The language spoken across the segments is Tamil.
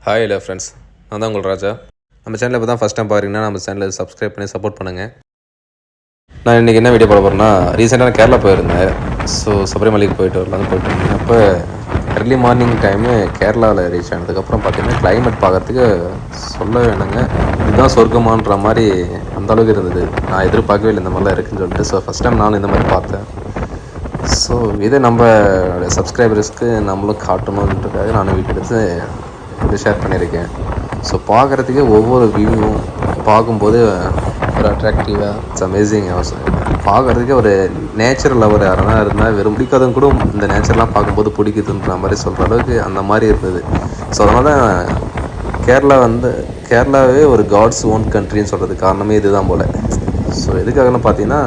ஹாய் ஹலோ ஃப்ரெண்ட்ஸ், நான் தான் உங்கள் ராஜா. நம்ம சேனலில் இப்போ தான் ஃபஸ்ட் டைம் பார்க்குறீங்கன்னா நம்ம சேனலை சப்ஸ்கிரைப் பண்ணி சப்போர்ட் பண்ணுங்கள். நான் இன்றைக்கி என்ன வீடியோ போட போகிறேன்னா, ரீசெண்டாக நான் கேரளா போயிருந்தேன். ஸோ சபரிமலைக்கு போயிட்டு இருந்தேன். அப்போ early மார்னிங் டைமு கேரளாவில் ரீச் ஆனதுக்கப்புறம் பார்த்தீங்கன்னா கிளைமேட் பார்க்குறதுக்கு சொல்ல வேணுங்க, இதுதான் சொர்க்கமான்ற மாதிரி அந்தளவுக்கு இருந்தது. நான் எதிர்பார்க்கவே இல்லை இந்த மாதிரிலாம் இருக்குதுன்னு சொல்லிட்டு. ஸோ ஃபஸ்ட் டைம் நானும் இந்த மாதிரி பார்த்தேன். ஸோ இதை நம்ம சப்ஸ்கிரைபர்ஸ்க்கு நம்மளும் காட்டணுன்றதுக்காக நானும் வீட்டு எடுத்து இதை ஷேர் பண்ணியிருக்கேன். ஸோ பார்க்குறதுக்கே ஒவ்வொரு வியூவும் பார்க்கும்போது ஒரு அட்ராக்டிவாக இட்ஸ் அமேசிங். பார்க்குறதுக்கே ஒரு நேச்சுரல் லவர் யாரெல்லாம் இருந்தால் வெறும் பிடிக்காதவங்க கூட இந்த நேச்சர்லாம் பார்க்கும்போது பிடிக்குதுன்ற மாதிரி சொல்கிற அளவுக்கு அந்த மாதிரி இருந்தது. ஸோ அதனால தான் கேரளாவே ஒரு காட்ஸ் ஓன் கண்ட்ரின்னு சொல்கிறதுக்கு காரணமே இதுதான் போல். ஸோ எதுக்காகன்னு பார்த்தீங்கன்னா,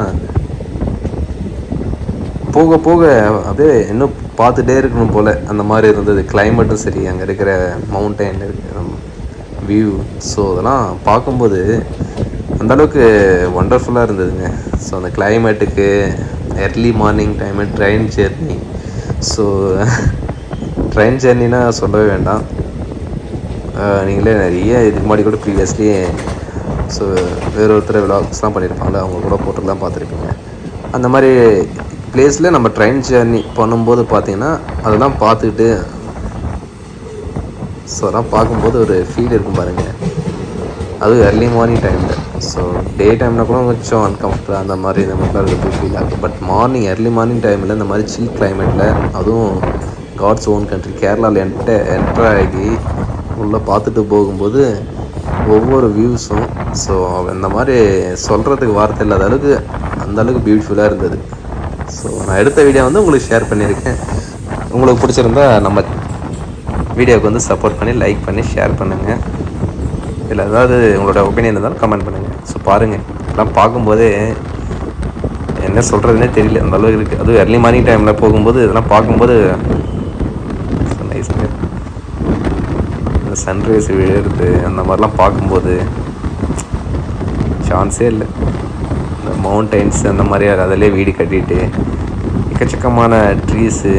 போக போக அப்படியே இன்னும் பார்த்துட்டே இருக்கணும் போல் அந்த மாதிரி இருந்தது. கிளைமேட்டும் சரி, அங்கே இருக்கிற மவுண்டைன் இருக்கிற வியூ, ஸோ அதெல்லாம் பார்க்கும்போது அந்தளவுக்கு ஒண்டர்ஃபுல்லாக இருந்ததுங்க. ஸோ அந்த கிளைமேட்டுக்கு early morning time train journey. So train ஜெர்னினா சொல்லவே வேண்டாம். நீங்களே நிறைய இதுக்கு முன்னாடி கூட ப்ரீவியஸ்லி ஸோ வேறு ஒருத்தர் விலாக்ஸ்லாம் பண்ணியிருப்பாங்களே, அவங்க கூட போட்டுலாம் பார்த்துருப்பீங்க. அந்த மாதிரி பிளேஸில் நம்ம ட்ரெயின் ஜேர்னி பண்ணும்போது பார்த்திங்கன்னா அதெல்லாம் பார்த்துக்கிட்டு ஸோ அதெல்லாம் பார்க்கும்போது ஒரு ஃபீல் இருக்கும் பாருங்கள். அதுவும் early மார்னிங் டைமில். ஸோ டே டைம்னால் கூட கொஞ்சம் அன்கம்ஃபர்டபுளாக அந்த மாதிரிலாம் இருக்கிறது ஃபீல் ஆகும். பட் early மார்னிங் டைமில் இந்த மாதிரி சில் கிளைமேட்டில், அதுவும் காட்ஸ் ஓன் கண்ட்ரி கேரளாவில் என்டர் ஆகி உள்ளே பார்த்துட்டு போகும்போது ஒவ்வொரு வியூஸும் ஸோ இந்த மாதிரி சொல்கிறதுக்கு வார்த்தை இல்லாத அளவுக்கு அந்தளவுக்கு பியூட்டிஃபுல்லாக இருந்தது. ஸோ நான் எடுத்த வீடியோ உங்களுக்கு ஷேர் பண்ணியிருக்கேன். உங்களுக்கு பிடிச்சிருந்தா நம்ம வீடியோவுக்கு சப்போர்ட் பண்ணி லைக் பண்ணி ஷேர் பண்ணுங்கள். இல்லை ஏதாவது உங்களோட ஒப்பீனியன் இருந்தாலும் கமெண்ட் பண்ணுங்கள். ஸோ பாருங்கள், எல்லாம் பார்க்கும்போதே என்ன சொல்கிறதுனே தெரியல, அந்த அளவுக்கு இருக்குது. அதுவும் early மார்னிங் டைமில் போகும்போது இதெல்லாம் பார்க்கும்போது நைஸுங்க. இந்த சன்ரைஸ் விழுறது அந்த மாதிரிலாம் பார்க்கும்போது சான்ஸே இல்லை. இந்த மவுண்டைன்ஸ் அந்த மாதிரி அதிலே வீடு கட்டிட்டு எக்கச்சக்கமான ட்ரீஸு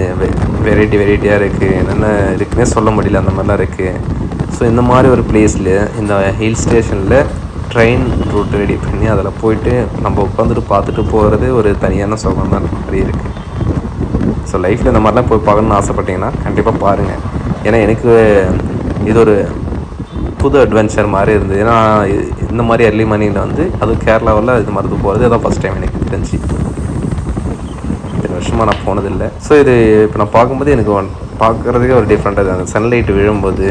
வெரைட்டியாக இருக்குது. என்னென்ன இருக்குன்னே சொல்ல முடியல, அந்த மாதிரிலாம் இருக்குது. ஸோ இந்த மாதிரி ஒரு பிளேஸில், இந்த ஹில் ஸ்டேஷனில் ட்ரெயின் ரூட் ரெடி பண்ணி அதில் போயிட்டு நம்ம உட்காந்துட்டு பார்த்துட்டு போகிறது ஒரு தனியான சுகம் தான் மாதிரி இருக்குது. ஸோ லைஃப்பில் இந்த மாதிரிலாம் போய் பார்க்கணுன்னு ஆசைப்பட்டீங்கன்னா கண்டிப்பாக பாருங்கள். ஏன்னா எனக்கு இது ஒரு புது அட்வென்ச்சர் மாதிரி இருந்தது. ஏன்னா இந்த மாதிரி early மார்னிங்கில் அதுவும் கேரளாவில் இது மாதிரி போகிறது அதான் ஃபஸ்ட் டைம் எனக்கு தெரிஞ்சு. இத்தனை வருஷமாக நான் போனதில்லை. ஸோ இது இப்போ நான் பார்க்கும்போது எனக்கு பார்க்குறதுக்கே ஒரு டிஃப்ரெண்ட்டாக இருக்குது. அந்த சன்லைட் விழும்போது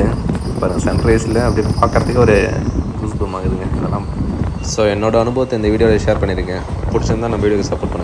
பாருங்கள், சன்ரைஸில் அப்படி பார்க்குறதுக்கு ஒரு புதுசுமாகுதுங்க இதெல்லாம். ஸோ என்னோடய அனுபவத்தை இந்த வீடியோவில் ஷேர் பண்ணியிருக்கேன். பிடிச்சிருந்தா நம்ம வீடியோக்கு சப்போர்ட் பண்ணுங்கள்.